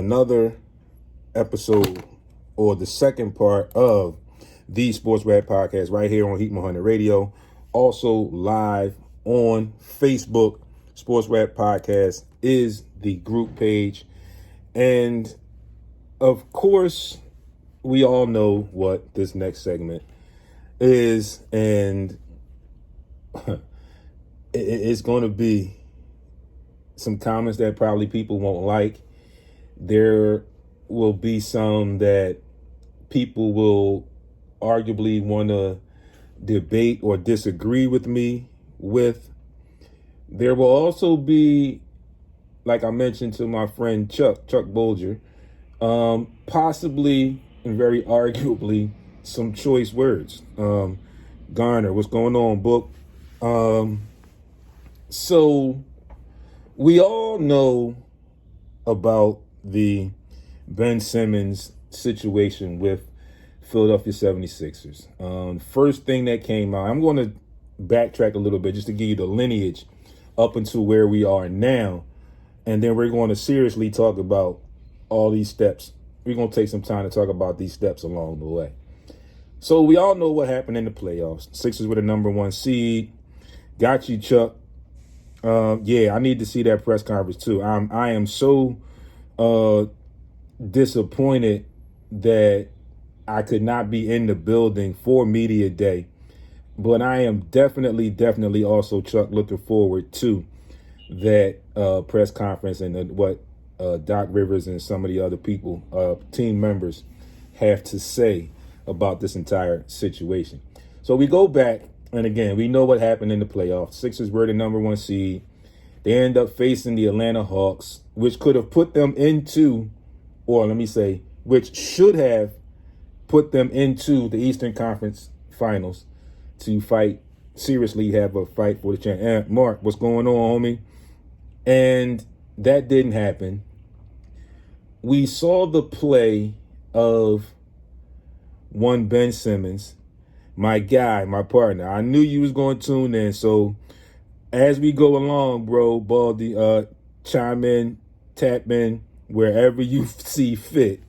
another episode, or the second part of the Sports Rap Podcast right here on Heat 100 Radio. Also live on Facebook. Sports Rap Podcast is the group page. And of course, we all know what this next segment is, and it's going to be some comments that probably people won't like. There will be some that people will arguably want to debate or disagree with me with. There will also be, like I mentioned to my friend Chuck Bolger, possibly and very arguably some choice words. Garner, what's going on, book? So we all know about the Ben Simmons situation with Philadelphia 76ers. First thing that came out, I'm going to backtrack a little bit just to give you the lineage up until where we are now. And then we're going to seriously talk about all these steps. We're going to take some time to talk about these steps along the way. So we all know what happened in the playoffs. Sixers were the number one seed. Got you, Chuck. Yeah, I need to see that press conference too. I am so disappointed that I could not be in the building for Media Day. But I am definitely also, Chuck, looking forward to that press conference and what Doc Rivers and some of the other people, team members, have to say about this entire situation. So we go back, and again, we know what happened in the playoffs. Sixers were the number one seed. They end up facing the Atlanta Hawks, which could have put them into, or let me say, which should have put them into the Eastern Conference Finals to fight, seriously have a fight for the champ. Mark, what's going on, homie? And that didn't happen. We saw the play of one Ben Simmons, my guy, my partner. I knew you was going to tune in. So as we go along, bro, Baldy, chime in, tap in, wherever you see fit.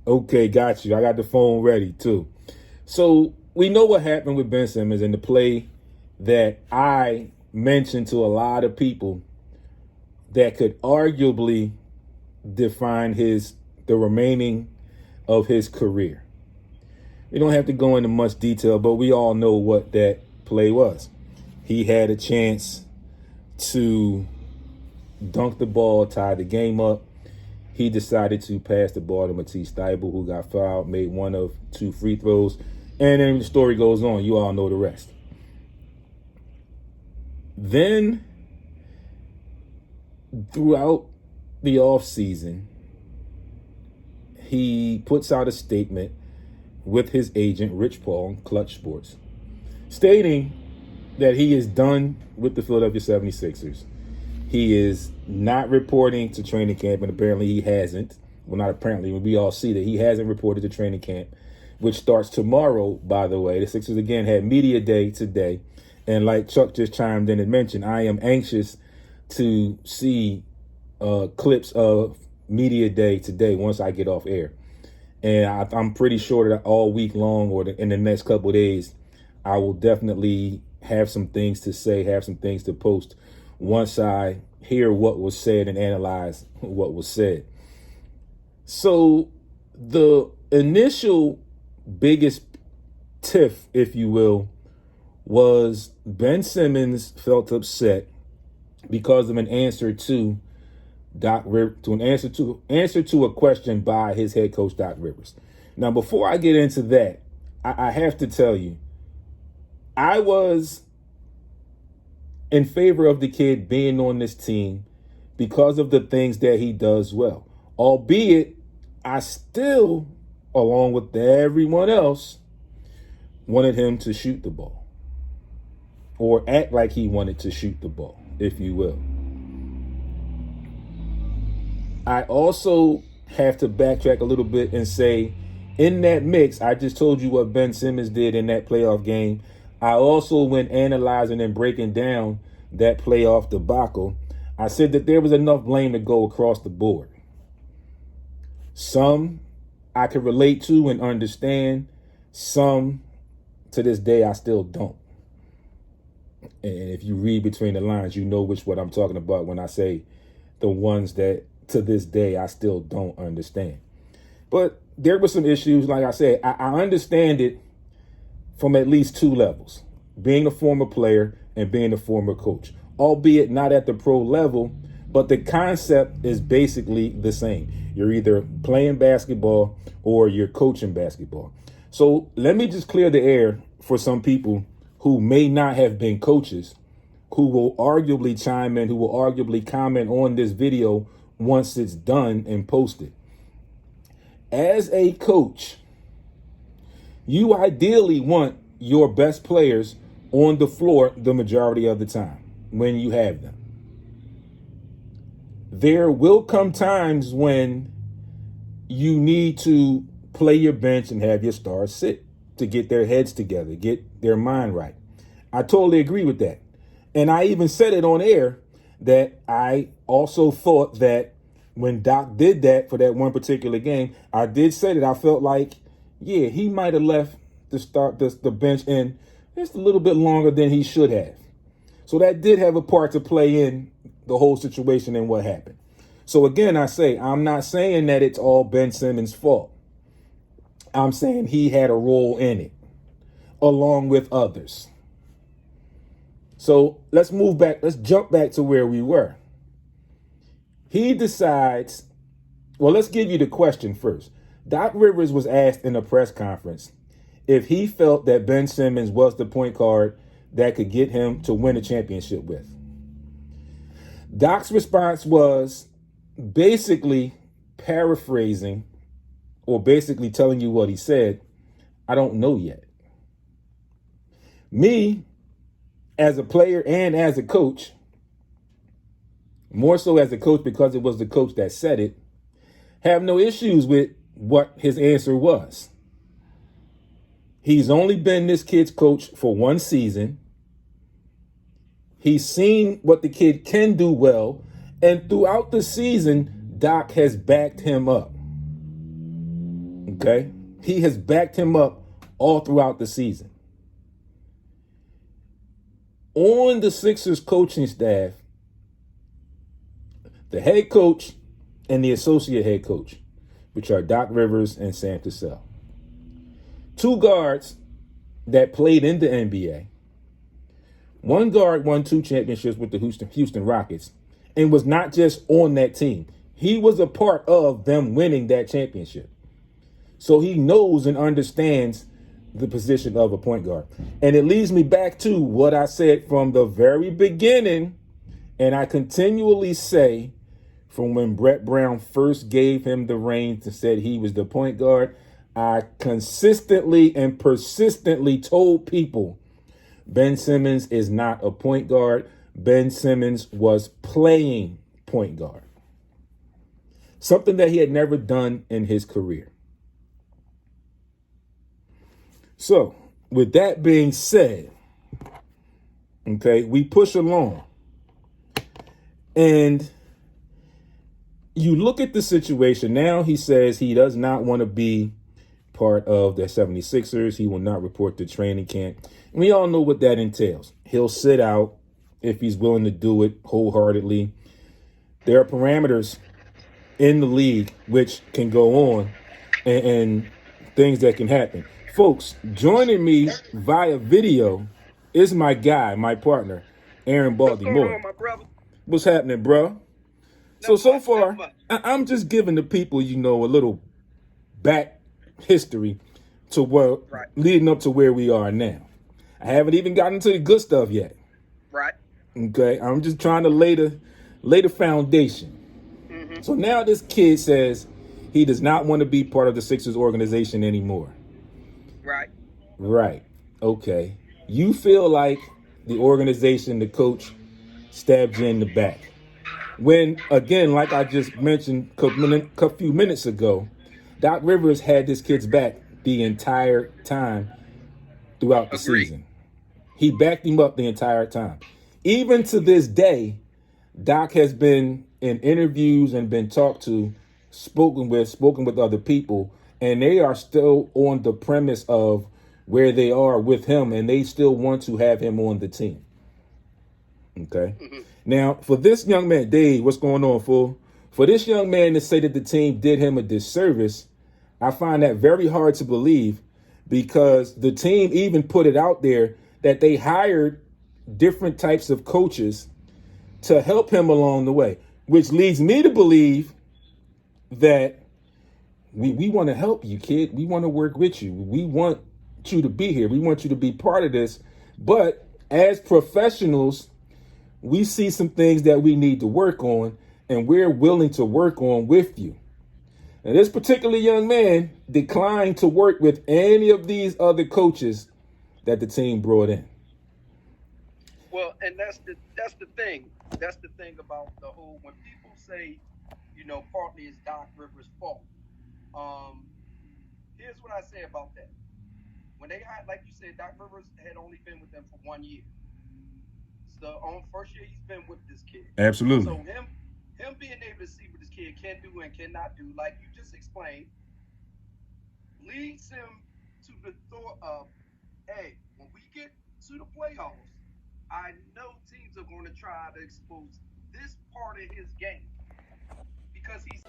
Okay, got you. I got the phone ready too. So we know what happened with Ben Simmons and the play that I mentioned to a lot of people that could arguably define the remaining of his career. We don't have to go into much detail, but we all know what that play was. He had a chance to dunk the ball, tie the game up. He decided to pass the ball to Matisse Thybulle, who got fouled, made one of two free throws, and then the story goes on. You all know the rest. Then, throughout the offseason, he puts out a statement with his agent, Rich Paul, Clutch Sports, stating that he is done with the Philadelphia 76ers. He is not reporting to training camp, and apparently he hasn't. Well, not apparently, we all see that he hasn't reported to training camp, which starts tomorrow, by the way. The Sixers, again, had Media Day today. And like Chuck just chimed in and mentioned, I am anxious to see clips of Media Day today once I get off air. And I'm pretty sure that all week long or in the next couple of days, I will definitely have some things to say, have some things to post once I hear what was said and analyze what was said. So the initial biggest tiff, if you will, was Ben Simmons felt upset because of an answer to answer to a question by his head coach, Doc Rivers. Now, before I get into that, I have to tell you, I was in favor of the kid being on this team because of the things that he does well. Albeit, I still, along with everyone else, wanted him to shoot the ball. Or act like he wanted to shoot the ball, if you will. I also have to backtrack a little bit and say, in that mix, I just told you what Ben Simmons did in that playoff game. I also went analyzing and breaking down that playoff debacle. I said that there was enough blame to go across the board. Some I can relate to and understand. Some, to this day, I still don't. And if you read between the lines, you know what I'm talking about when I say the ones that to this day I still don't understand. But there were some issues, like I said, I understand it from at least two levels: being a former player and being a former coach, albeit not at the pro level, but the concept is basically the same. You're either playing basketball or you're coaching basketball. So let me just clear the air for some people who may not have been coaches, who will arguably chime in, who will arguably comment on this video once it's done and posted. As a coach, you ideally want your best players on the floor the majority of the time when you have them. There will come times when you need to play your bench and have your stars sit to get their heads together, get their mind right. I totally agree with that. And I even said it on air that I also thought that when Doc did that for that one particular game, I did say that I felt like, yeah, he might have left the bench in just a little bit longer than he should have. So that did have a part to play in the whole situation and what happened. So again, I say, I'm not saying that it's all Ben Simmons' fault. I'm saying he had a role in it, along with others. So let's move back. Let's jump back to where we were. He decides, well, let's give you the question first. Doc Rivers was asked in a press conference if he felt that Ben Simmons was the point guard that could get him to win a championship with. Doc's response was basically paraphrasing or basically telling you what he said. I don't know yet. Me, as a player and as a coach, more so as a coach because it was the coach that said it, have no issues with what his answer was. He's only been this kid's coach for one season. He's seen what the kid can do well, and throughout the season, Doc has backed him up. Okay? He has backed him up all throughout the season. On the Sixers coaching staff, the head coach and the associate head coach, which are Doc Rivers and Sam Cassell. Two guards that played in the NBA. One guard won 2 championships with the Houston Rockets and was not just on that team. He was a part of them winning that championship. So he knows and understands the position of a point guard. And it leads me back to what I said from the very beginning, and I continually say from when Brett Brown first gave him the reins and said he was the point guard. I consistently and persistently told people Ben Simmons is not a point guard. Ben Simmons was playing point guard. Something that he had never done in his career. So, with that being said, okay, we push along. And you look at the situation. Now he says he does not want to be part of the 76ers. He will not report to training camp. And we all know what that entails. He'll sit out if he's willing to do it wholeheartedly. There are parameters in the league which can go on and things that can happen. Folks, joining me via video is my guy, my partner, Aaron Baltimore. What's happening, bro? So far, I'm just giving the people, a little back history to what leading up to where we are now. I haven't even gotten to the good stuff yet. Right. Okay, I'm just trying to lay the foundation. Mm-hmm. So now this kid says he does not want to be part of the Sixers organization anymore. Right. Right. Okay. You feel like the organization, the coach, stabbed you in the back. When, again, like I just mentioned a few minutes ago, Doc Rivers had this kid's back the entire time throughout the season. He backed him up the entire time. Even to this day, Doc has been in interviews and been talked to spoken with other people, and they are still on the premise of where they are with him, and they still want to have him on the team. Okay. Mm-hmm. Now, for this young man, Dave, what's going on, fool? For this young man to say that the team did him a disservice, I find that very hard to believe, because the team even put it out there that they hired different types of coaches to help him along the way, which leads me to believe that we want to help you, kid. We want to work with you. We want you to be here. We want you to be part of this. But as professionals, we see some things that we need to work on, and we're willing to work on with you. And this particular young man declined to work with any of these other coaches that the team brought in. Well, and that's the thing. That's the thing about the whole, when people say, partly it's Doc Rivers' fault. Here's what I say about that. When they had, like you said, Doc Rivers had only been with them for 1 year. So on first year he's been with this kid. Absolutely. So him being able to see what this kid can do and cannot do, like you just explained, leads him to the thought of, hey, when we get to the playoffs, I know teams are going to try to expose this part of his game, because he's